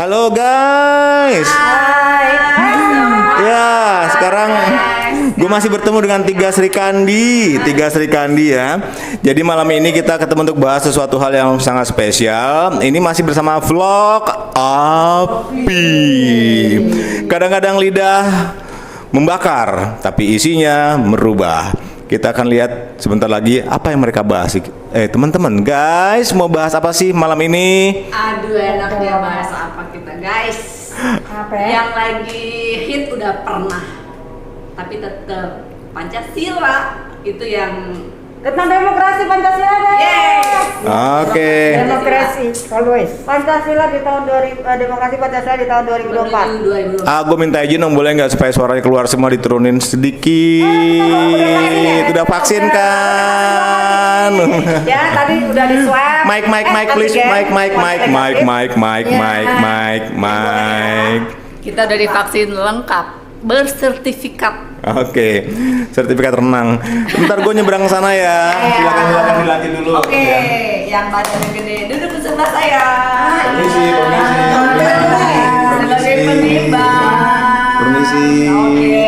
Halo guys. Ya, sekarang gue masih bertemu dengan Tiga Sri Kandi ya. Jadi malam ini kita ketemu untuk bahas sesuatu hal yang sangat spesial. Ini masih bersama vlog Api. Kadang-kadang lidah membakar, tapi isinya merubah. Kita akan lihat sebentar lagi apa yang mereka bahas. Teman-teman, guys, mau bahas apa sih malam ini? Aduh, enaknya bahas apa kita, guys? Apa ya? Yang lagi hit udah pernah, tapi tetap Pancasila itu yang Tentang demokrasi Pancasila guys. yes. Oke. Demokrasi always. Pancasila di tahun 2000, demokrasi Pancasila di tahun 2024. 2024. Gue minta izin dong, boleh nggak supaya suaranya keluar semua, diturunin sedikit. Udah vaksin kan? Ya, tadi udah di swab. Mic, please. Mic. Kita udah divaksin lengkap, bersertifikat. Oke, sertifikat renang. Bentar gue nyebrang sana ya. Silakan dilatih dulu. Oke, Ya. yang badannya gede duduk di sebelah saya. Permisi. Sebagai penimbang. Permisi. Oke.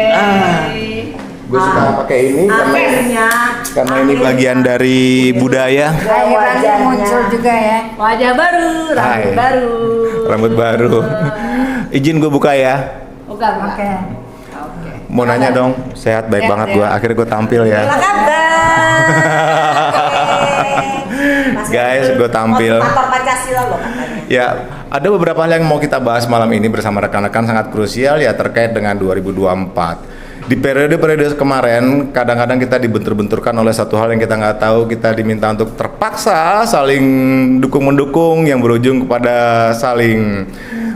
Gue suka pakai ini karena ini bagian dari budaya. Wajahnya muncul juga ya. Wajah baru, rambut Hai. baru. Rambut baru. Izin gue buka ya. Bukan. Oke. Mau nanya dong, sehat baik banget gue. Akhirnya gue tampil ya. Apa kabar? Guys, gue tampil. Motivator Pancasila loh katanya. Ya, ada beberapa hal yang mau kita bahas malam ini bersama rekan-rekan sangat krusial ya terkait dengan 2024. Di periode-periode kemarin, kadang-kadang kita dibentur-benturkan oleh satu hal yang kita nggak tahu. Kita diminta untuk terpaksa saling dukung-mendukung yang berujung kepada saling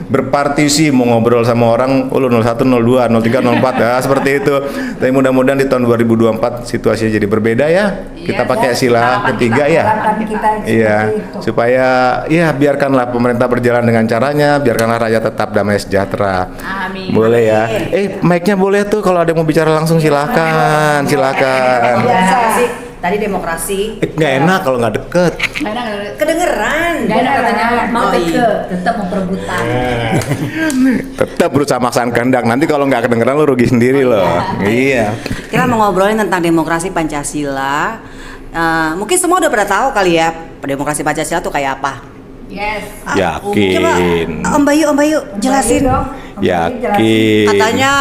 berpartisi, mau ngobrol sama orang, lu 01, 02, 03, 04 ya, seperti itu. Tapi mudah-mudahan di tahun 2024 situasinya jadi berbeda ya. Kita pakai sila ketiga ya. Harapan kita Iya, seperti itu. supaya ya biarkanlah pemerintah berjalan dengan caranya, biarkanlah rakyat tetap damai sejahtera. Amin. Boleh ya. Mic-nya boleh tuh, kalau ada yang mau bicara langsung silakan. Biasa sih. Tadi demokrasi. Nggak enak kalau nggak deket. Kedengeran. Gak enak katanya, mau Oh, iya. deket, tetap mau perebutan. Tetap berusaha maksakan kehendak. Nanti kalau nggak kedengeran lu rugi sendiri loh. Iya. Kita mau ngobrolin tentang demokrasi Pancasila. Mungkin semua udah pada tahu kali ya, demokrasi Pancasila tuh kayak apa. Yes. Yakin. Coba Om Bayu jelasin. Yakin. Katanya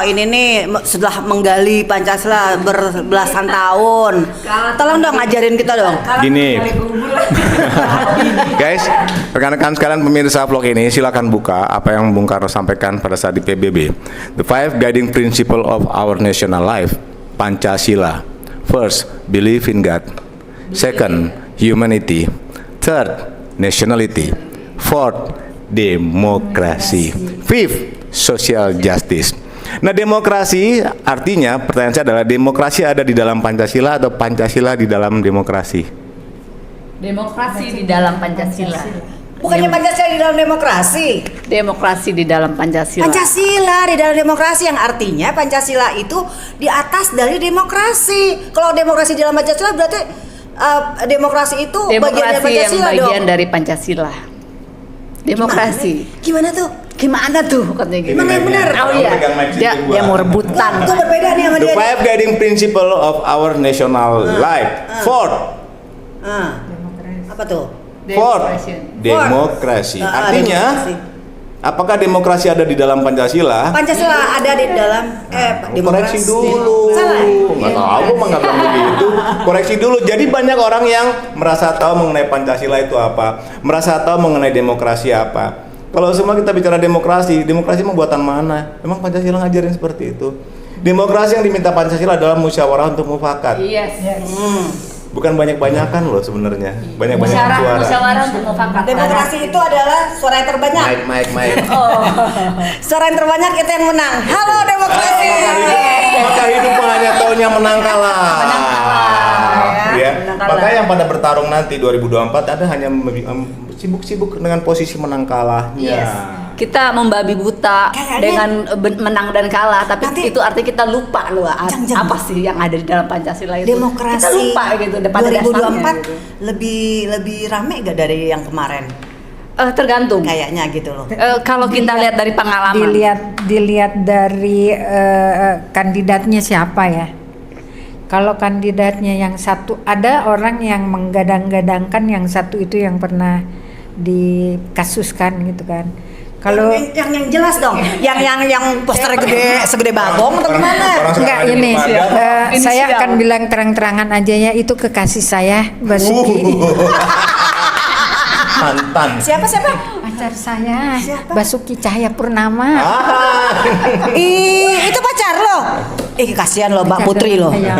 ini nih setelah menggali Pancasila berbelasan tahun. Tolong dong ngajarin kita dong. Gini. Guys, rekan-rekan sekalian pemirsa vlog ini, silakan buka apa yang Bung Karno sampaikan pada saat di PBB. The five guiding principle of our national life. Pancasila. First, believe in God. Second, humanity. Third, nationality. Fourth, demokrasi. Fifth, social justice. Nah, demokrasi artinya, pertanyaan saya adalah, demokrasi ada di dalam Pancasila atau Pancasila di dalam demokrasi? Demokrasi di dalam Pancasila. Bukannya Pancasila di dalam demokrasi. Demokrasi di dalam Pancasila. Pancasila di dalam demokrasi, yang artinya Pancasila itu di atas dari demokrasi. Kalau demokrasi di dalam Pancasila berarti demokrasi itu bagian dari Demokrasi yang Pancasila bagian dong. dari Pancasila. Demokrasi. Gimana tuh? Gimana tuh katanya gitu? Mana yang benar? Oh iya. Pegang mic Dia, situ dia gua. mau rebutan. Itu berbeda nih sama The dia. five guiding principle of our national life. Fourth, Apa tuh? demokrasi. Artinya, demokrasi. apakah demokrasi ada di dalam Pancasila? Pancasila ada di dalam Koreksi demokrasi. dulu. Salah. Nggak tahu, gue mah nggak bilang begitu. Koreksi dulu. Jadi banyak orang yang merasa tahu mengenai Pancasila itu apa, merasa tahu mengenai demokrasi apa. Kalau semua kita bicara demokrasi mau buatan mana? Emang Pancasila ngajarin seperti itu? Demokrasi yang diminta Pancasila adalah musyawarah untuk mufakat. Yes. Bukan banyak-banyakan loh sebenarnya. Banyak-banyakan suara. Musyawarah untuk mufakat. Demokrasi itu adalah suara yang terbanyak. Mic. Suara yang terbanyak itu yang menang. Halo demokrasi. Maka hidup hanya taunya menang kalah. Ya. Menang kalah. Maka yang pada bertarung nanti 2024 ada hanya sibuk-sibuk dengan posisi menang kalahnya. Yes. Kita membabi buta Kayaknya dengan menang dan kalah, tapi nanti- itu artinya kita lupa loh Jangan. apa sih yang ada di dalam Pancasila itu. Demokrasi Kita lupa gitu pada 2024 dasarnya gitu. lebih rame gak dari yang kemarin? Tergantung. kayaknya gitu loh. Kalau kita lihat dari pengalaman. Dilihat dari kandidatnya siapa ya. Kalau kandidatnya yang satu, ada orang yang menggadang-gadangkan yang satu itu yang pernah dikasuskan gitu kan. Kalau yang jelas dong, yang posternya gede segede bagong atau gimana? enggak ini, Inisial. saya akan bilang terang-terangan aja ya, itu kekasih saya Basuki. Mantan. Siapa? Pacar saya Siapa? Basuki Cahayapurnama. Ih, itu pacar lo. Kasihan lo Mbak Putri lo. Iya.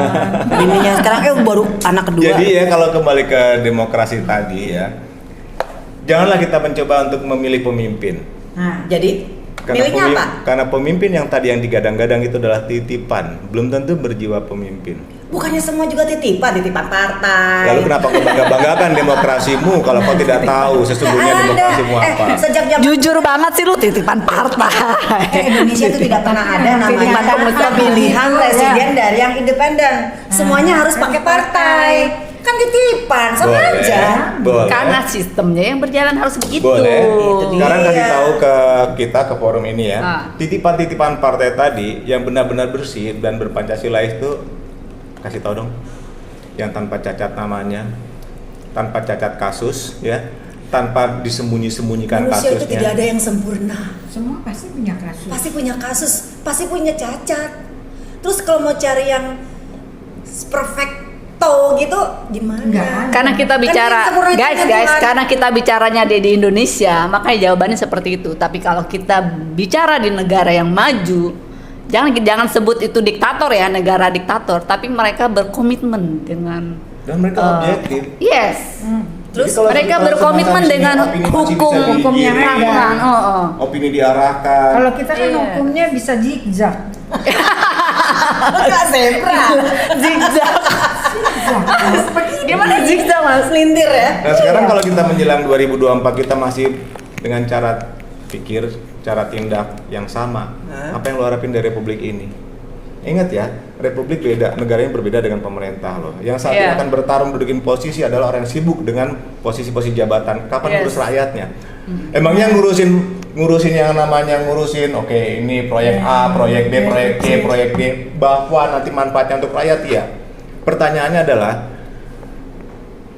Ininya sekarang baru anak kedua. Jadi ya kalau kembali ke demokrasi tadi ya, janganlah kita mencoba untuk memilih pemimpin. Nah, jadi milihnya apa? Karena pemimpin yang tadi yang digadang-gadang itu adalah titipan, belum tentu berjiwa pemimpin. Bukannya semua juga titipan partai. Lalu kenapa kau bangga-banggakan demokrasimu kalau kau tidak tahu sesungguhnya demokrasimu apa? Sejak zaman Jujur banget sih lu titipan partai. Indonesia itu tidak pernah ada namanya pemilihan presiden dari yang independen. Semuanya harus pakai partai. Kan titipan, sama Boleh, aja. boleh. Karena sistemnya yang berjalan harus begitu. Boleh. Itu dia. Sekarang kasih tahu ke kita ke forum ini ya. Ah. Titipan-titipan partai tadi yang benar-benar bersih dan berpancasila itu kasih tahu dong. Yang tanpa cacat namanya, tanpa cacat kasus ya, tanpa disembunyi-sembunyikan Manusia itu kasusnya. tidak ada yang sempurna. Semua pasti punya kasus. Pasti punya kasus, pasti punya cacat. Terus kalau mau cari yang perfecto gitu gimana? Enggak. Karena kita bicara, Kan yang sempurna itu guys, Tuhan. karena kita bicaranya di Indonesia, makanya jawabannya seperti itu. Tapi kalau kita bicara di negara yang maju, jangan sebut itu diktator ya, negara diktator, tapi mereka berkomitmen dengan Dan mereka objektif. yes. Terus Jadi kalau mereka kita berkomitmen sama-sama dengan sini, opini masih hukum bisa hukumnya digiring, ada. opini diarahkan. Kalau kita kan Iya. hukumnya bisa zigzag. enggak zebra. Zigzag. Gimana zigzag mas? Melintir ya. Nah sekarang kalau kita menjelang 2024 kita masih dengan cara pikir, cara tindak yang sama. Apa yang lo harapin dari republik ini? Ingat ya, republik beda, negaranya berbeda dengan pemerintah loh. Yang saat ini Iya. akan bertarung dudukin posisi adalah orang yang sibuk dengan posisi-posisi jabatan. Kapan Yes. ngurus rakyatnya? Emangnya ngurusin yang namanya oke ini proyek A, proyek B, proyek C, proyek D, bahwa nanti manfaatnya untuk rakyat ya. Pertanyaannya adalah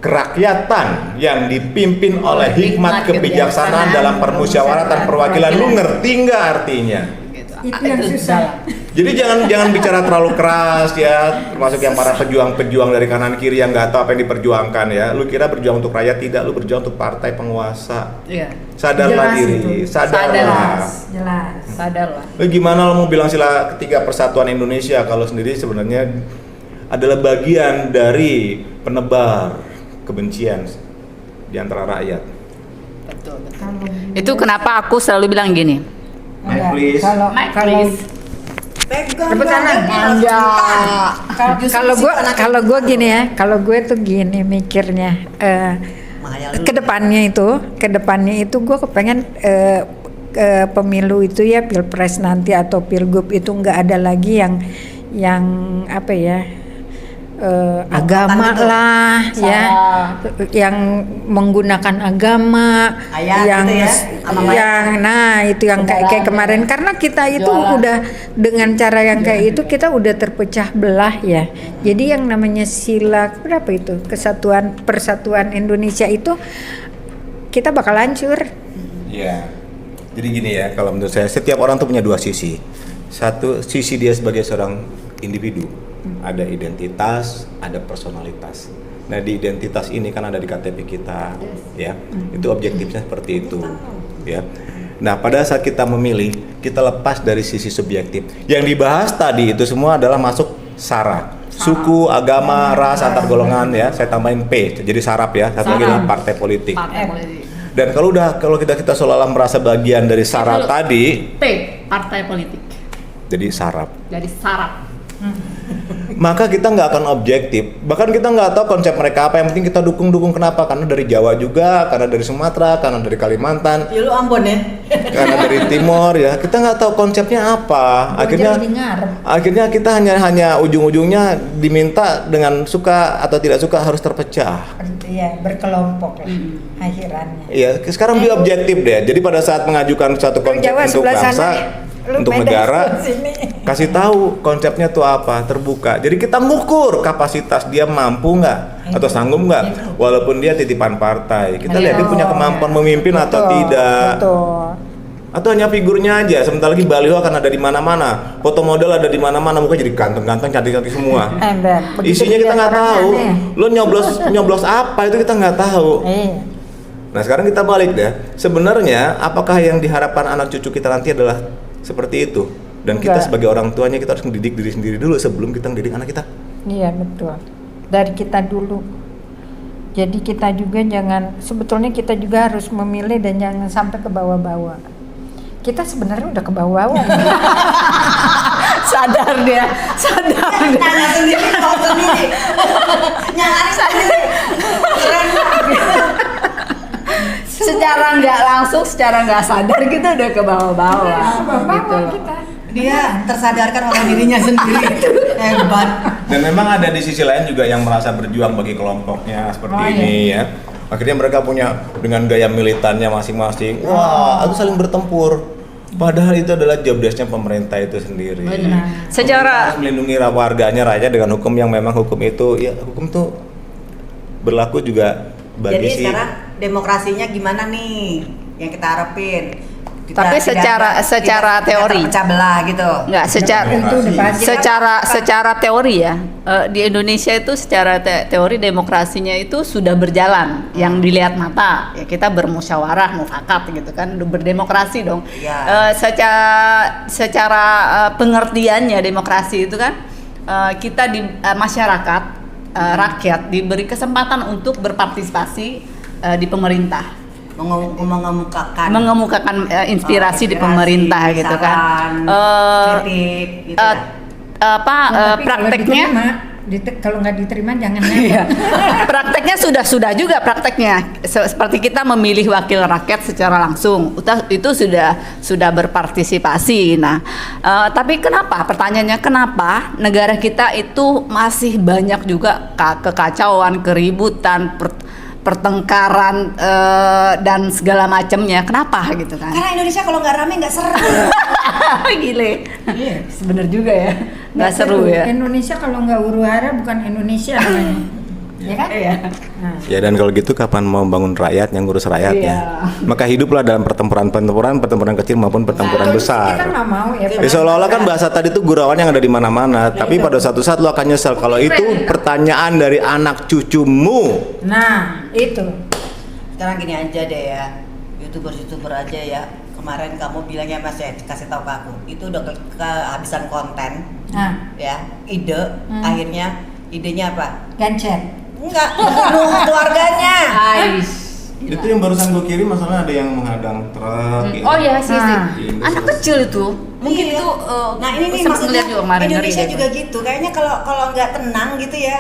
kerakyatan yang dipimpin oleh hikmat kebijaksanaan dalam permusyawaratan perwakilan, lu ngerti nggak artinya? Itu yang susah. Jadi jangan bicara terlalu keras ya, termasuk yang para pejuang-pejuang dari kanan kiri yang nggak tahu apa yang diperjuangkan ya. Lu kira berjuang untuk rakyat, tidak, lu berjuang untuk partai penguasa. Iya. Sadarlah Jelas diri, itu. sadarlah. Jelas. Sadarlah. Lu gimana lo mau bilang sila ketiga persatuan Indonesia kalau sendiri sebenarnya adalah bagian dari penebar kebencian di antara rakyat. Betul. Itu kenapa aku selalu bilang gini. Mike, please. Kalau Mike, kalau please. Pegang Cepet kanan. Kalau gue gini ya, kalau gue tuh gini mikirnya, kedepannya itu gue kepengen pemilu itu ya, pilpres nanti atau pilgub itu nggak ada lagi yang apa ya, agama gitu. lah ya, yang menggunakan agama, Ayat yang gitu ya, sama itu yang kayak kemarin, karena kita itu udah dengan cara yang kayak itu kita udah terpecah belah ya. Jadi yang namanya sila berapa itu, persatuan Indonesia itu kita bakal hancur. Ya, jadi gini ya, kalau menurut saya setiap orang tuh punya dua sisi. Satu sisi dia sebagai seorang individu, ada identitas, ada personalitas. Nah di identitas ini kan ada di KTP kita, ya, itu objektifnya seperti itu, ya. Nah pada saat kita memilih, kita lepas dari sisi subjektif. Yang dibahas tadi itu semua adalah masuk sara, suku, agama, ras, antar golongan ya. Saya tambahin P, jadi sarap ya. Satu lagi adalah partai politik. Partai politik. Dan kalau kita seolah-olah merasa bagian dari sara Dulu. tadi, P, partai politik. jadi sarap. Jadi syarat. maka kita nggak akan objektif. Bahkan kita nggak tahu konsep mereka apa. Yang penting kita dukung. Kenapa? Karena dari Jawa juga, karena dari Sumatera, karena dari Kalimantan, Ya lu Ambon ya. karena dari Timur ya. Kita nggak tahu konsepnya apa. Akhirnya kita hanya ujung-ujungnya diminta dengan suka atau tidak suka harus terpecah. Iya, berkelompok lah akhirannya. Iya, sekarang dia objektif deh. Jadi pada saat mengajukan suatu konsep Jawa untuk sebelah bangsa, sana, lu untuk Medan negara, sebelah sini. kasih tahu konsepnya tuh apa, terbuka. Jadi kita ngukur kapasitas dia mampu nggak atau sanggup nggak, walaupun dia titipan partai. Kita lihat dia punya kemampuan memimpin atau tidak. Betul. Atau hanya figurnya aja, sebentar lagi baliho akan ada di mana-mana, foto model ada di mana-mana, muka jadi ganteng-ganteng, cantik-cantik semua. Isinya kita nggak tahu. Lo nyoblos apa itu kita nggak tahu. Nah sekarang kita balik deh. Sebenarnya apakah yang diharapkan anak cucu kita nanti adalah seperti itu? Dan kita Enggak. sebagai orang tuanya kita harus mendidik diri sendiri dulu sebelum kita mendidik anak kita. Iya betul. Dari kita dulu. Jadi kita juga sebetulnya kita juga harus memilih dan jangan sampai ke bawah-bawah. Kita sebenarnya udah ke bawah-bawah. Sadar dia. Nyala sendiri, tahu sendiri. Nyala sendiri. Keren banget. Secara nggak langsung, secara nggak sadar kita udah ke bawah-bawah. Gitu. Dia tersadarkan oleh dirinya sendiri. Hebat. Dan memang ada di sisi lain juga yang merasa berjuang bagi kelompoknya seperti ini ya. Akhirnya mereka punya dengan gaya militannya masing-masing. Wah, aku saling bertempur. Padahal itu adalah job desk-nya pemerintah itu sendiri. Benar. Pemerintah harus melindungi warganya rakyat dengan hukum yang memang hukum itu tuh berlaku juga bagi Jadi sekarang demokrasinya gimana nih yang kita harapin? Tapi secara teori. tidak terpecah belah gitu. Nggak, secara teori ya, di Indonesia itu secara teori demokrasinya itu sudah berjalan, yang dilihat mata. Ya kita bermusyawarah, mufakat gitu kan, berdemokrasi dong. Iya. Secara pengertiannya demokrasi itu kan kita di masyarakat, rakyat diberi kesempatan untuk berpartisipasi di pemerintah. mengemukakan inspirasi di pemerintah gitu kan. Kritik gitu ya. Prakteknya kalau nggak diterima jangan prakteknya sudah juga prakteknya seperti kita memilih wakil rakyat secara langsung itu sudah berpartisipasi. Nah, tapi pertanyaannya kenapa negara kita itu masih banyak juga kekacauan, keributan, pertengkaran dan segala macamnya, kenapa gitu kan? Karena Indonesia kalau nggak rame nggak seru. Gile, sebener juga ya, nggak seru ya. Indonesia kalau nggak huru-hara bukan Indonesia namanya, ya kan? Iya. Nah. Ya dan kalau gitu kapan mau bangun rakyat yang ngurus rakyatnya? Iya. Maka hiduplah dalam pertempuran kecil maupun pertempuran besar. Kita nggak mau ya. Ya, seolah-olah kan bahasa tadi itu gurauan yang ada di mana-mana, tapi pada suatu saat lo akan nyesel kalau itu pertanyaan dari anak cucumu. Nah, itu. Sekarang gini aja deh ya, youtuber aja ya. Kemarin kamu bilangnya Mas ya, kasih tahu ke aku, itu udah kehabisan konten, ya, akhirnya idenya apa? Gancet. Enggak, membunuh keluarganya. Itu yang barusan gue kirim, masalah ada yang menghadang truk. Oh ya sih, Nah. anak kecil itu mungkin Iya. itu. Nah ini nih sempat maksudnya ngeliat juga kemarin, Indonesia ngeri juga gitu. gitu. Kayaknya kalau nggak tenang gitu ya,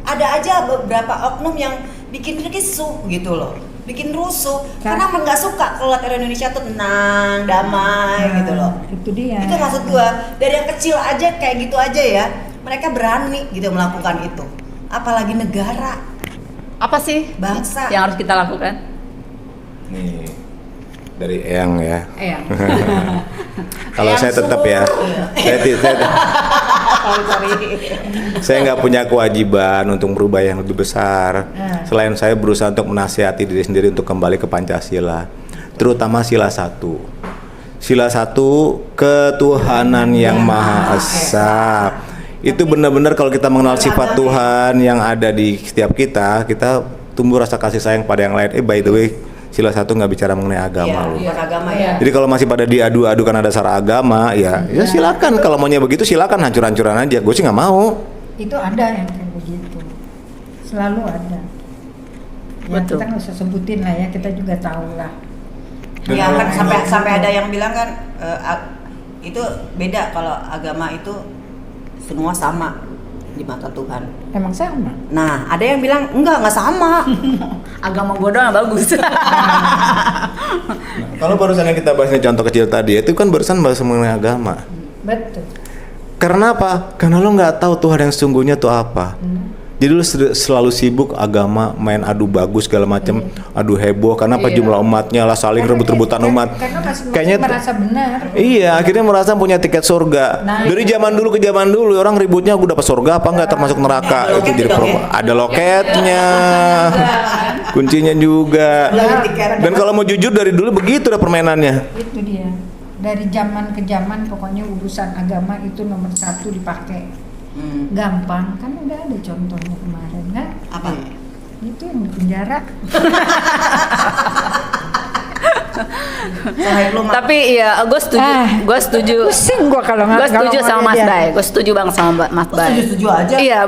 ada aja beberapa oknum yang bikin risu gitu loh, bikin rusuh karena nggak suka kalau lihat Indonesia tuh tenang, damai gitu loh. Itu dia. Itu maksud gua, dari yang kecil aja kayak gitu aja ya, mereka berani gitu melakukan itu. Apalagi negara, Apa sih bangsa. yang harus kita lakukan? Nih dari Eyang ya. Iya. Kalau saya tetap ya, saya nggak punya kewajiban untuk merubah yang lebih besar. Selain saya berusaha untuk menasihati diri sendiri untuk kembali ke Pancasila, terutama sila 1. Sila 1 ketuhanan yang Maha Esa. Itu benar-benar kalau kita mengenal sifat Tuhan yang ada di setiap kita tumbuh rasa kasih sayang pada yang lain. By the way, sila 1 nggak bicara mengenai agama loh. Bukan agama ya. Jadi kalau masih pada diadu-adu karena dasar agama, ya silakan. Kalau maunya begitu silakan hancur-hancuran aja. Gue sih nggak mau. Itu ada yang kayak begitu. Selalu ada. Ya, Betul. kita nggak usah sebutin lah ya, kita juga tahu lah. Ya kan sampai ada yang bilang kan itu beda kalau agama itu semua sama. di mata Tuhan. Emang sama. Nah, ada yang bilang nggak sama. Agama gue doang yang bagus. Kalau barusan yang kita bahas ini contoh kecil tadi, itu kan barusan bahas mengenai agama. Betul. Karena apa? Karena lo nggak tahu Tuhan yang sesungguhnya itu apa. Jadi lu selalu sibuk agama, main adu bagus segala macam, adu heboh karena apa jumlah umatnya lah saling rebut-rebutan umat. Karena masing-masing Kayaknya merasa benar. iya, akhirnya merasa punya tiket surga. Dari zaman dulu ke zaman dulu orang ributnya gue dapat surga apa enggak termasuk neraka. Itu jadi ada loketnya. Kuncinya juga. Dan kalau mau jujur dari dulu begitu dah permainannya. Itu dia. Dari zaman ke zaman pokoknya urusan agama itu nomor 1 dipakai. Gampang kan udah ada contohnya kemarin kan? Apa? Itu yang di penjara. Tapi ya gue setuju. Pusing gua kalau nggak. Gue setuju kalau sama nggak Mas dia. Bay. Gue setuju banget sama Mas Bay. Setuju aja. Iya,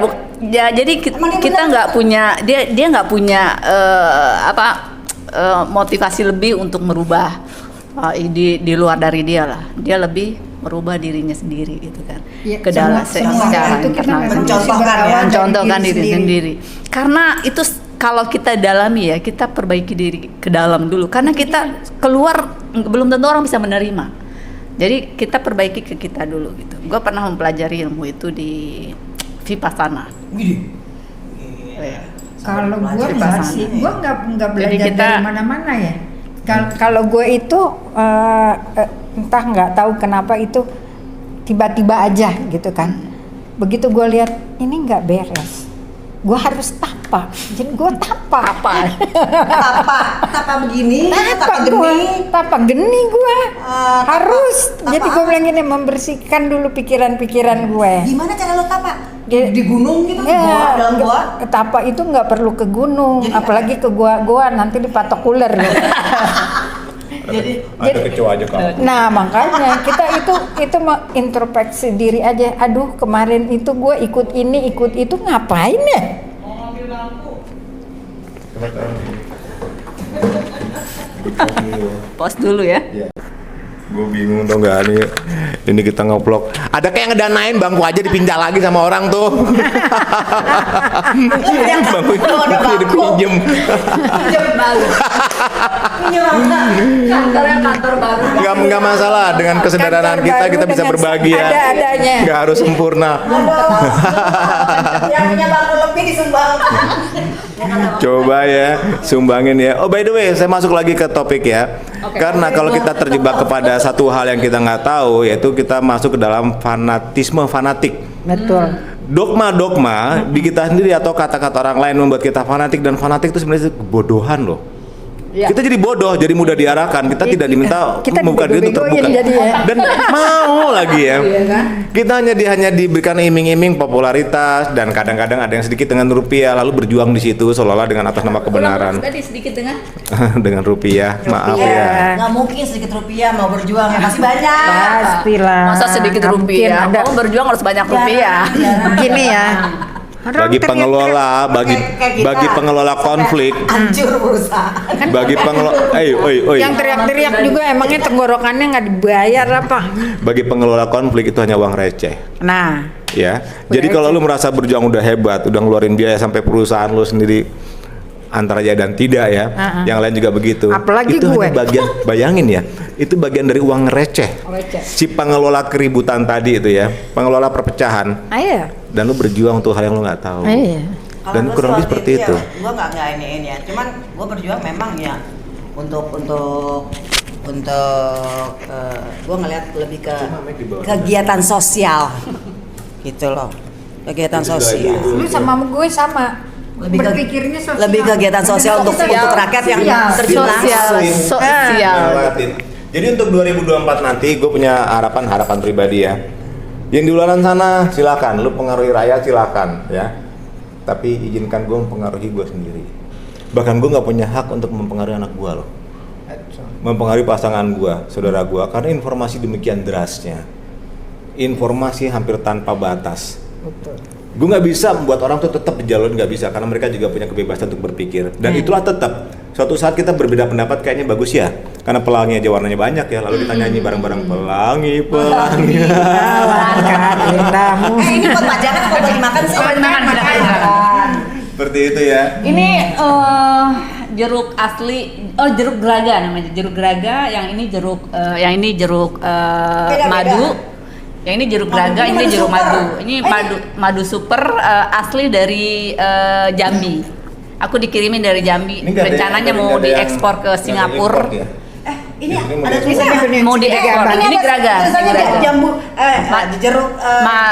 jadi kita nggak punya dia nggak punya motivasi lebih untuk merubah di luar dari dia lah. Dia lebih merubah dirinya sendiri gitu kan. Ya, Ke dalam semua secara itu kita internal. memang Mencontohkan mesti berawal ya. dari Mencontohkan diri sendiri. sendiri. Karena itu kalau kita dalami ya, kita perbaiki diri ke dalam dulu. Karena kita keluar belum tentu orang bisa menerima. Jadi kita perbaiki ke kita dulu gitu. Gue pernah mempelajari ilmu itu di Vipassana. Kalau gue Belajar enggak pasangan. sih, gue nggak Jadi belajar kita- dari mana-mana ya. Kalau gue itu entah nggak tahu kenapa itu tiba-tiba aja gitu kan. Begitu gue lihat ini nggak beres, gue harus tapa. Jadi gue tapa. Tapa begini, tapa gue, geni. tapa geni gue. Harus. tapa Jadi gue bilang gini, membersihkan dulu pikiran-pikiran gue. Gimana cara lo tapa? Dia- Di gunung gitu, Ya, gua, dalam gua. Tapa itu nggak perlu ke gunung, Jadi apalagi ke gua nanti dipatok ular loh. Jadi Ada kecoa aja kalau. Nah makanya kita itu mau introspeksi diri aja. Aduh kemarin itu gue ikut ini ikut itu ngapain ya? Pause dulu ya. Gue bingung tuh nggak nih. Ini kita ngeplok. Ada kayak ngedanain bangku aja dipinjam lagi sama orang tuh. Bangku itu dipinjem. Kantor baru. Nggak masalah dengan kesederhanaan Kantor baru kita bisa dengan berbagi ya. ada-adanya. Nggak harus sempurna. yang punya bangku lebih disumbang. Coba ya, sumbangin ya. Oh by the way, saya masuk lagi ke topik ya. Karena kalau kita terjebak kepada satu hal yang kita nggak tahu, yaitu kita masuk ke dalam fanatik. Betul. Dogma di kita sendiri atau kata-kata orang lain membuat kita fanatik, dan fanatik itu sebenarnya kebodohan loh. Ya. Kita jadi bodoh, jadi mudah diarahkan. Kita tidak diminta Kita membuka diri untuk terbuka. dibego-begoin jadi ya. Dan mau lagi ya. Kita hanya diberikan iming-iming popularitas, dan kadang-kadang ada yang sedikit dengan rupiah lalu berjuang di situ seolah-olah dengan atas nama kebenaran. Tadi sedikit dengan Dengan rupiah, maaf Rupiah. ya. Nggak mungkin sedikit rupiah mau berjuang ya masih banyak. Pastilah. masa sedikit Nggak mungkin rupiah. ada. Kamu berjuang harus banyak rupiah. Begini ya. Bagi pengelola, bagi pengelola konflik, Hancur perusahaan. bagi pengelola, oi. Yang teriak-teriak juga emangnya tenggorokannya nggak dibayar apa? Bagi pengelola konflik itu hanya uang receh. Nah, Ya, jadi kalau lu merasa berjuang udah hebat, udah ngeluarin biaya sampai perusahaan lu sendiri antara ya dan tidak ya, yang lain juga begitu. Apalagi itu gue. hanya bagian, bayangin ya, itu bagian dari uang receh. Si pengelola keributan tadi itu ya, pengelola perpecahan, ayo. dan lu berjuang untuk hal yang lu nggak tahu. Iya. Dan kurang lebih seperti itu. Gue nggak ini ya. Cuman gue berjuang memang ya untuk gue ngeliat lebih ke kegiatan sosial gitu loh, kegiatan sosial. Lu sama gue sama. Lebih ke- Berpikirnya sosial. lebih kegiatan sosial untuk rakyat yang terjun langsung. Sosial. Jadi untuk 2024 nanti gue punya harapan pribadi ya. Yang di luar sana silakan, lu pengaruhi rakyat silakan ya. Tapi izinkan gue mempengaruhi gue sendiri. Bahkan gue nggak punya hak untuk mempengaruhi anak gue loh. Mempengaruhi pasangan gue, saudara gue, karena informasi demikian derasnya. Informasi hampir tanpa batas. Gue nggak bisa membuat orang tuh tetap di jalur, nggak bisa, karena mereka juga punya kebebasan untuk berpikir. Dan itulah tetap suatu saat kita berbeda pendapat kayaknya bagus ya. Karena pelangi aja warnanya banyak ya, lalu kita nyanyi bareng-bareng pelangi. Ini buat pajangan apa buat dimakan sih? Buat dimakan, silakan. Seperti itu ya. Ini jeruk asli, jeruk geraga namanya, jeruk geraga. Yang ini jeruk madu. Yang ini jeruk geraga, ini jeruk madu. Ini madu super asli dari Jambi. Aku dikirimin dari Jambi. Ini nggak ada- Rencananya nggak mau ada yang- diekspor ke nggak ada Singapura. import ya? Ini Di sini ada mau tulisannya. Mau diekspor. Ini geraga. Tulisannya Geraga. jambu jeruk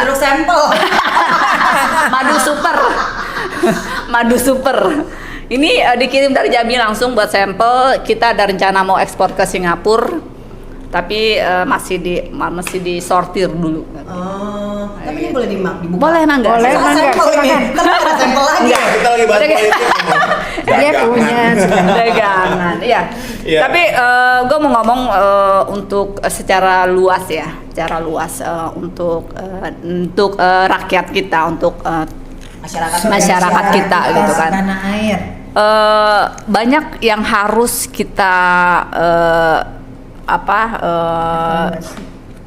jeruk sampel. Madu super. Madu super. Ini dikirim dari Jambi langsung buat sampel. Kita ada rencana mau ekspor ke Singapura. Tapi masih disortir dulu. Oh, tapi ini boleh dibuka. Boleh mangga. Boleh, Salah mangga, sampel ini. silakan. Tapi ada sampel lagi. Enggak. Kita lagi bahas Udah- politik. Dia punya Dagangan, ya. Iya. Tapi gue mau ngomong untuk secara luas ya, secara luas untuk rakyat kita, untuk masyarakat kita gitu kan. Tanah air. Banyak yang harus kita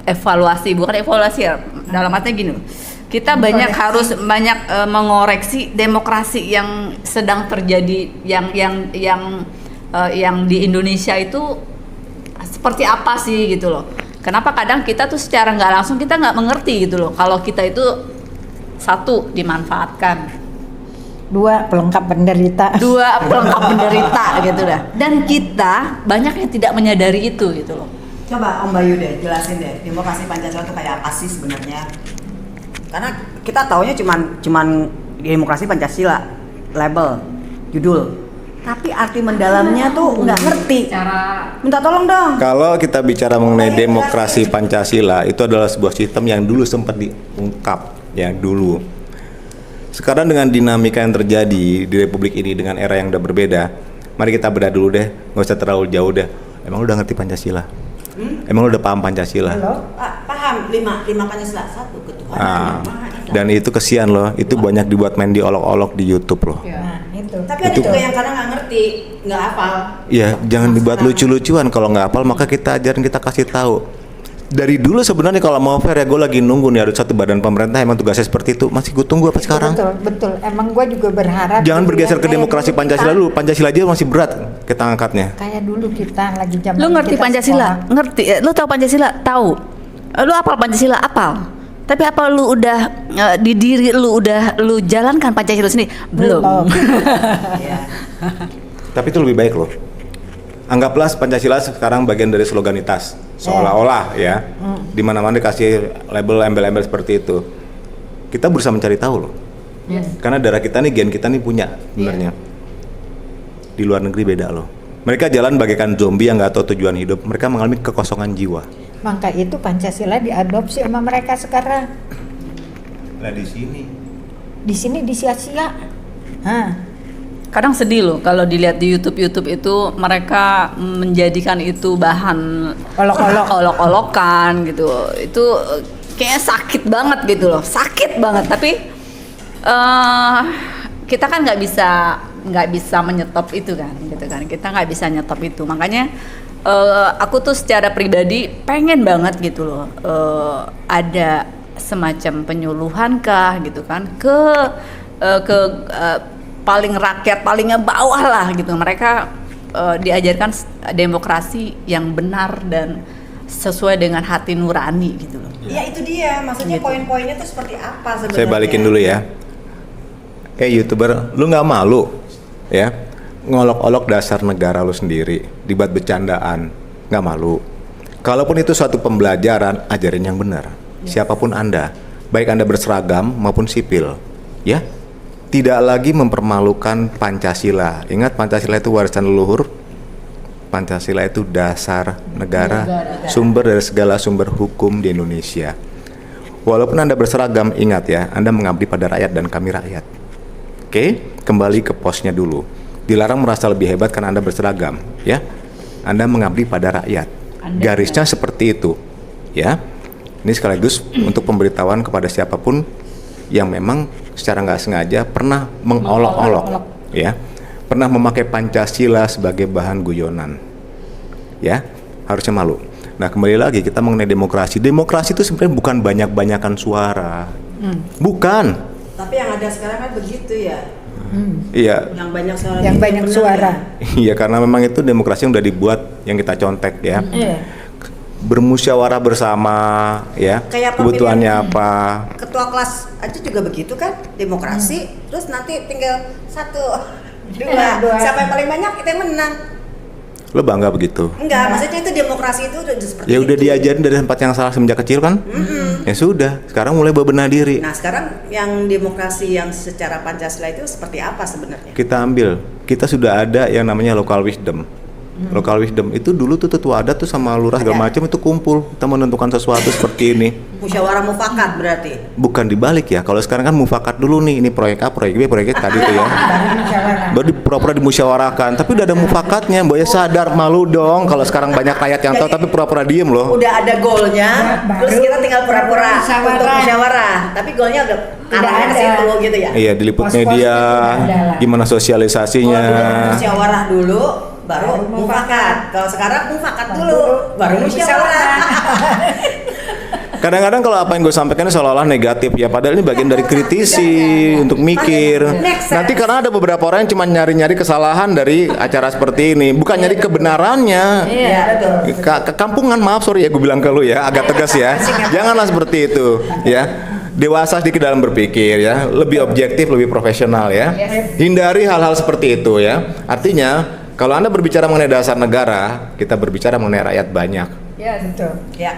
evaluasi, bukan evaluasi ya, dalam artinya gini, kita harus banyak mengoreksi demokrasi yang sedang terjadi, yang di Indonesia itu seperti apa sih gitu loh. Kenapa kadang kita tuh secara nggak langsung kita nggak mengerti gitu loh, kalau kita itu satu dimanfaatkan, Dua, pelengkap penderita. dua pelengkap penderita gitu dah, dan kita banyak yang tidak menyadari itu gitu loh. Coba Om Bayu deh, jelasin deh, demokrasi Pancasila itu kayak apa sih sebenarnya? Karena kita taunya cuman demokrasi Pancasila, label, judul. Tapi arti mendalamnya tuh nggak ngerti. Minta tolong dong. Kalau kita bicara mengenai demokrasi Pancasila, itu adalah sebuah sistem yang dulu sempat diungkap, ya dulu. Sekarang dengan dinamika yang terjadi di Republik ini dengan era yang udah berbeda, mari kita bedah dulu deh, nggak usah terlalu jauh deh. Emang lu udah ngerti Pancasila? Emang lu udah paham Pancasila? Paham, lima Pancasila, satu ketuhanan. Nah, dan itu kesian loh, itu banyak dibuat main di olok-olok di YouTube loh. Nah, itu. Tapi ada juga yang kadang nggak ngerti, nggak hafal. Ya, jangan dibuat lucu-lucuan. Kalau nggak hafal maka kita ajarin, kita kasih tahu. Dari dulu sebenarnya kalau mau fair ya, gue lagi nunggu nih ada satu badan pemerintah emang tugasnya seperti itu. Masih gue tunggu apa sekarang? Betul. Emang gue juga berharap. Jangan gitu bergeser ya, ke kayak demokrasi dulu Pancasila kita- dulu. Pancasila aja masih berat kita angkatnya. Kayak dulu kita lagi zaman. Lu ngerti kita Pancasila? sekolah. Ngerti? Lu tahu Pancasila? Tahu. Lu apal Pancasila? Apal. Tapi apa lu udah di diri lu jalankan Pancasila sendiri? Belum. Iya. Tapi itu lebih baik loh. Anggaplah Pancasila sekarang bagian dari sloganitas, seolah-olah ya, di mana-mana dikasih label embel-embel seperti itu. Kita berusaha mencari tahu loh, karena darah kita nih, gen kita nih punya sebenarnya. Di luar negeri beda loh. Mereka jalan bagaikan zombie yang nggak tahu tujuan hidup. Mereka mengalami kekosongan jiwa. Maka itu Pancasila diadopsi sama mereka sekarang. Nah di sini. Di sini disia-sia. Hah. Kadang sedih loh kalau dilihat di YouTube itu mereka menjadikan itu bahan olok-olokan gitu. Itu kayaknya sakit banget gitu loh, sakit banget. Tapi kita kan nggak bisa menyetop itu kan, gitu kan. Kita nggak bisa nyetop itu. Makanya aku tuh secara pribadi pengen banget gitu loh, ada semacam penyuluhan kah gitu kan ke paling rakyat, palingnya bawah lah gitu. Mereka diajarkan demokrasi yang benar dan sesuai dengan hati nurani gitu loh. Ya itu dia, maksudnya Gitu. poin-poinnya tuh seperti apa sebenarnya? Saya balikin dulu ya. YouTuber, lu nggak malu ya ngolok-olok dasar negara lu sendiri, dibuat bercandaan, nggak malu? Kalaupun itu suatu pembelajaran, ajarin yang benar. Siapapun Anda, baik Anda berseragam maupun sipil, ya. Tidak lagi mempermalukan Pancasila. Ingat, Pancasila itu warisan leluhur. Pancasila itu dasar negara, sumber dari segala sumber hukum di Indonesia. Walaupun Anda berseragam, ingat ya, Anda mengabdi pada rakyat dan kami rakyat. Oke, kembali ke posnya dulu. Dilarang merasa lebih hebat karena Anda berseragam, ya. Anda mengabdi pada rakyat. Garisnya seperti itu, ya. Ini sekaligus untuk pemberitahuan kepada siapapun yang memang secara nggak sengaja pernah mengolok-olok, ya, pernah memakai Pancasila sebagai bahan guyonan. ya harusnya malu. Nah kembali lagi kita mengenai demokrasi. Demokrasi itu sebenarnya bukan banyak-banyakan suara, bukan. Tapi yang ada sekarang kan begitu ya. Iya. Yang banyak suara. Yang banyak suara. Iya karena memang itu demokrasi yang udah dibuat yang kita contek ya. Bermusyawarah bersama ya. Kayak Kebutuhannya pemilihan apa? Ketua kelas aja juga begitu kan, demokrasi. Terus nanti tinggal 1, 2. Siapa yang paling banyak itu yang menang. Lo bangga begitu? Enggak, maksudnya itu demokrasi itu udah seperti Ya udah itu. diajarin dari tempat yang salah semenjak kecil kan? Ya sudah, sekarang mulai bebenah diri. Nah sekarang yang demokrasi yang secara Pancasila itu seperti apa sebenarnya? Kita ambil, kita sudah ada yang namanya local wisdom. Local wisdom itu dulu tuh tetua adat tuh sama lurah segala macam itu kumpul, kita menentukan sesuatu seperti ini. Musyawarah mufakat berarti. Bukan dibalik ya. Kalau sekarang kan mufakat dulu nih, ini proyek A, proyek B, proyek C tadi tuh ya. Baru pura-pura dimusyawarahkan, tapi udah ada mufakatnya. Mbak ya sadar, malu dong kalau sekarang banyak rakyat yang tahu tapi pura-pura diem loh. Udah ada golnya, Baru terus kita tinggal pura-pura musyawarah. untuk musyawarah. Tapi golnya udah arahnya ke ada. situ gitu ya. Iya, diliput Pos-pos media, itu udah ada lah. gimana sosialisasinya. Musyawarah dulu, baru mufakat. Kalau sekarang mufakat dulu, baru musyawarah. Kadang-kadang kalau apa yang gue sampaikan ini seolah-olah negatif ya, padahal ini bagian dari kritisi untuk mikir. Next, Nanti karena ada beberapa orang yang cuma nyari-nyari kesalahan dari acara seperti ini, bukan nyari kebenarannya. Iya, betul. Kekampungan, maaf sorry ya gue bilang ke lu ya, agak tegas ya. Janganlah seperti itu ya. Dewasa sedikit dalam berpikir ya, lebih objektif, lebih profesional ya. Hindari hal-hal seperti itu ya. Artinya kalau Anda berbicara mengenai dasar negara, kita berbicara mengenai rakyat banyak. Ya, Betul. Ya.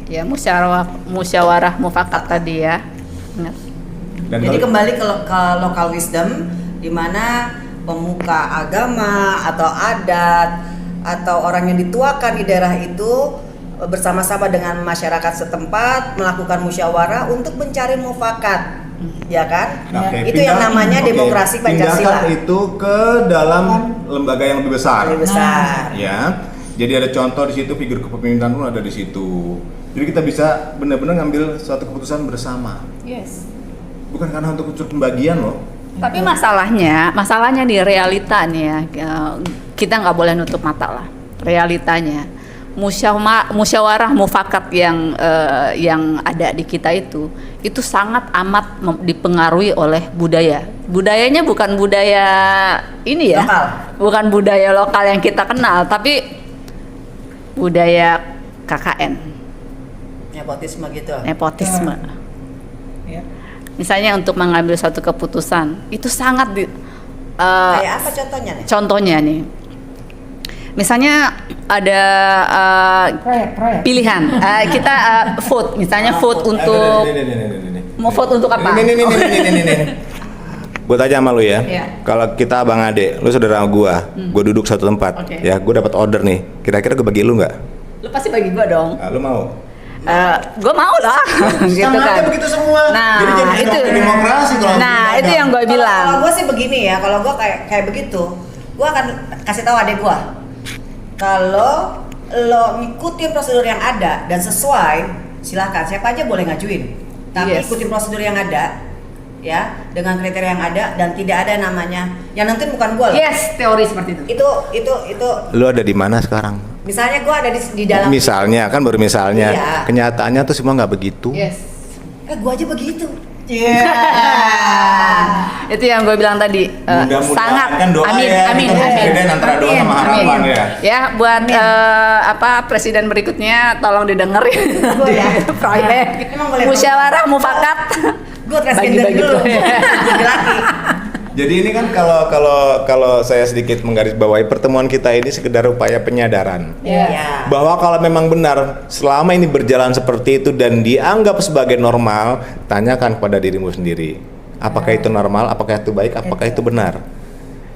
ya musyawarah mufakat tadi ya. Ingat. Dan Jadi kalau- kembali ke local wisdom, di mana pemuka agama atau adat atau orang yang dituakan di daerah itu bersama-sama dengan masyarakat setempat melakukan musyawarah untuk mencari mufakat, ya kan? Oke, Itu yang pindah- namanya oke, demokrasi Pancasila. Pindahkan itu ke dalam lembaga yang lebih besar. Lebih besar. Ya. Jadi ada contoh di situ, figur kepemimpinan pun ada di situ. Jadi kita bisa benar-benar ngambil suatu keputusan bersama. Yes. Bukan karena untuk unsur pembagian loh. Tapi masalahnya di realita nih ya, kita nggak boleh nutup mata lah. Realitanya, musyawarah mufakat yang ada di kita itu sangat amat dipengaruhi oleh budaya. Budayanya bukan budaya ini ya, Lokal. bukan budaya lokal yang kita kenal, tapi budaya KKN, Nepotisme gitu. nepotisme. Ya. Misalnya untuk mengambil suatu keputusan itu sangat Kayak apa contohnya nih? contohnya nih, misalnya ada Proyek. pilihan kita vote, misalnya vote untuk mau vote untuk apa? Ini. Gue tanya sama lu ya, Iya. kalau kita abang ade, lu saudara gua duduk satu tempat, Oke. ya, gue dapat order nih, kira-kira gue bagi lu nggak? Lu pasti bagi gua dong. Lu mau? Gue mau lah, gitu Sama kan. aja begitu semua. Nah, Jadi jangan itu. demokrasi kalau Nah, begitu itu ada. yang gue Kalau bilang. gue sih begini ya, kalau gue kayak begitu, gue akan kasih tahu adek gue. Kalau lo ngikutin prosedur yang ada dan sesuai, silakan siapa aja boleh ngajuin. Tapi Yes. ikutin prosedur yang ada, ya, dengan kriteria yang ada dan tidak ada namanya. Yang nentuin bukan gue. Yes, teori seperti itu. Itu. Lu ada di mana sekarang? Misalnya gue ada di dalam. Misalnya kan baru misalnya, Iya. kenyataannya tuh semua nggak begitu. Yes. Gue aja begitu. Itu yang gue bilang tadi. Mudah-mudahan Sangat. kan doa Amin, ya, amin, kita amin. bedain antara doa sama Amin. harapan ya. Ya, buat presiden berikutnya tolong didengerin di ya. proyek Emang boleh musyawarah mufakat. Gue transgender Bagi-bagi dulu. proyek. Laki-laki. Jadi ini kan kalau saya sedikit menggarisbawahi pertemuan kita ini sekedar upaya penyadaran Iya. bahwa kalau memang benar selama ini berjalan seperti itu dan dianggap sebagai normal, tanyakan kepada dirimu sendiri, apakah itu normal, apakah itu baik, apakah itu benar.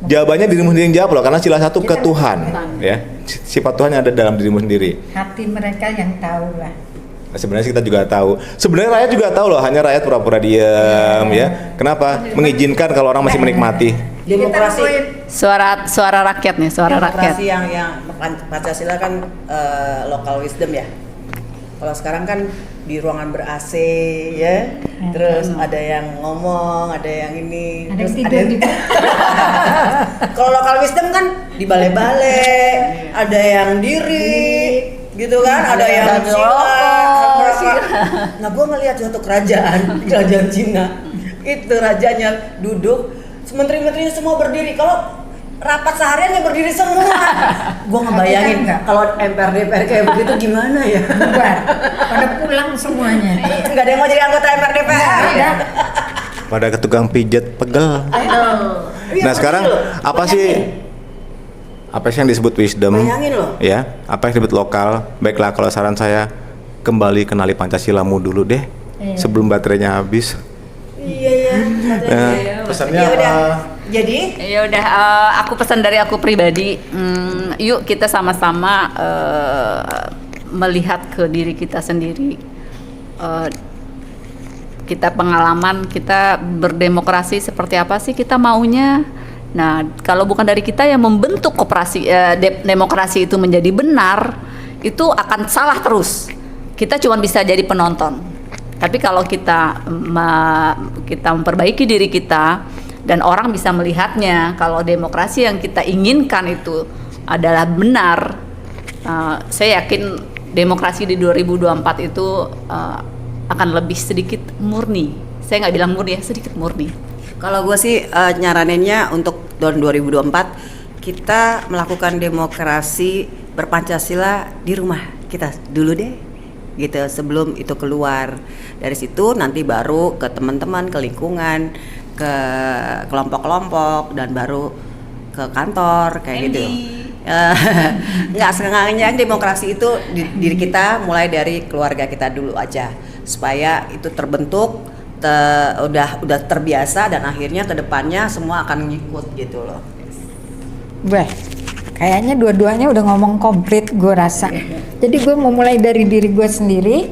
Jawabannya dirimu sendiri yang jawab loh, karena sila satu ke Tuhan, ya. Sifat Tuhan yang ada dalam dirimu sendiri. Hati mereka yang tahu lah. Nah, sebenarnya kita juga tahu. Sebenarnya rakyat juga tahu loh, hanya rakyat pura-pura diam ya. Kenapa? Mengizinkan kalau orang masih menikmati. Demokrasi. Suara rakyat nih, suara rakyat. Demokrasi yang Pancasila kan local wisdom ya. Kalau sekarang kan di ruangan ber-AC ya. Terus ada yang ngomong, ada yang ini, Ada terus yang tidur di kalau local wisdom kan di balai-balai, ada yang diri, gitu kan, ada yang Ada Cina. rokok. Nah, gue ngelihat suatu kerajaan Cina, itu rajanya duduk, menteri-menterinya semua berdiri. Kalau rapat seharian ya berdiri semua. Gue ngebayangin Enggak. kalau MPR DPR kayak begitu gimana ya? Bubar. Pada pulang semuanya. Nggak ada yang mau jadi anggota MPR DPR. Ada. Pada ke tukang pijet pegel. Iya, Nah sekarang betul. apa sih yang disebut wisdom? Bayangin loh. Ya, apa yang disebut lokal? Baiklah, kalau saran saya kembali kenali Pancasilamu dulu deh, sebelum baterainya habis. Iya. Pesannya Ya udah. apa? Jadi Ya udah, aku pesan dari aku pribadi, yuk kita sama-sama melihat ke diri kita sendiri. Kita pengalaman, kita berdemokrasi seperti apa sih kita maunya. Nah, kalau bukan dari kita yang membentuk demokrasi itu menjadi benar, itu akan salah terus. Kita cuma bisa jadi penonton. Tapi kalau kita memperbaiki diri kita dan orang bisa melihatnya, kalau demokrasi yang kita inginkan itu adalah benar, saya yakin demokrasi di 2024 itu akan lebih sedikit murni. Saya nggak bilang murni ya, sedikit murni. kalau gue sih nyaraninnya untuk tahun 2024 kita melakukan demokrasi berpancasila di rumah kita dulu deh, gitu, sebelum itu keluar. Dari situ nanti baru ke teman-teman, ke lingkungan, ke kelompok-kelompok, dan baru ke kantor kayak gitu. Nggak sengaja demokrasi itu di diri kita, mulai dari keluarga kita dulu aja, supaya itu terbentuk, udah terbiasa, dan akhirnya kedepannya semua akan ngikut gitu loh. Wah, kayaknya dua-duanya udah ngomong komplit gue rasa. Jadi gue mau mulai dari diri gue sendiri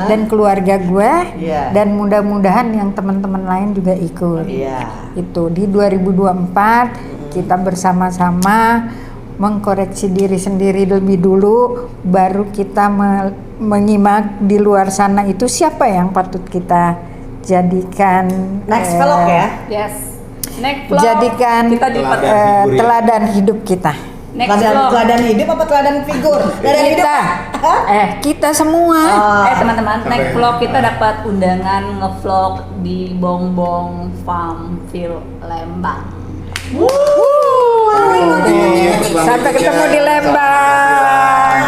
dan keluarga gue, Iya. dan mudah-mudahan yang teman-teman lain juga ikut. Iya. Itu di 2024 kita bersama-sama mengkoreksi diri sendiri lebih dulu, baru kita menyimak di luar sana itu siapa yang patut kita jadikan Next vlog ya. Yes. Next vlog. jadikan Kita di teladan hidup kita. next vlog. Teladan hidup apa teladan figur? Teladan hidup. Kita, kita semua. Teman-teman, next vlog kita dapat undangan ngevlog di Bongbong Farmville Lembang. Sampai ketemu di Lembang.